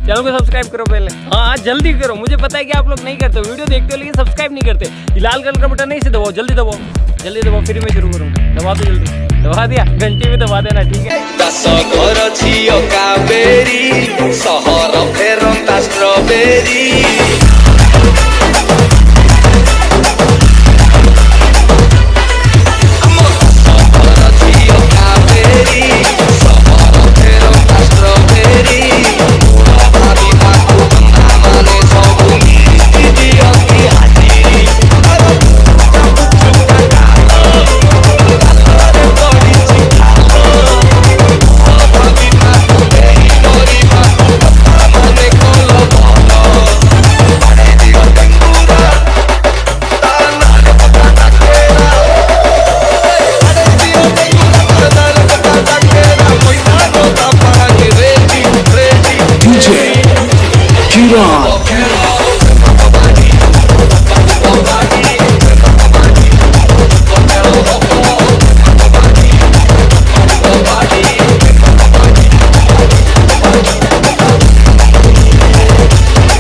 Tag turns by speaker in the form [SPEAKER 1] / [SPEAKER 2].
[SPEAKER 1] Channel को subscribe करो पहले। हाँ जल्दी करो, मुझे पता है कि आप लोग नहीं करते, वीडियो देखते हो लेकिन सब्सक्राइब नहीं करते। ये लाल कलर का बटन नहीं से दबाओ, जल्दी दबाओ, जल्दी दबाओ, फिर मैं शुरू करूँगा। दबा दो जल्दी, दबा दिया, घंटी में दबा देना, ठीक है।
[SPEAKER 2] DJ Kiran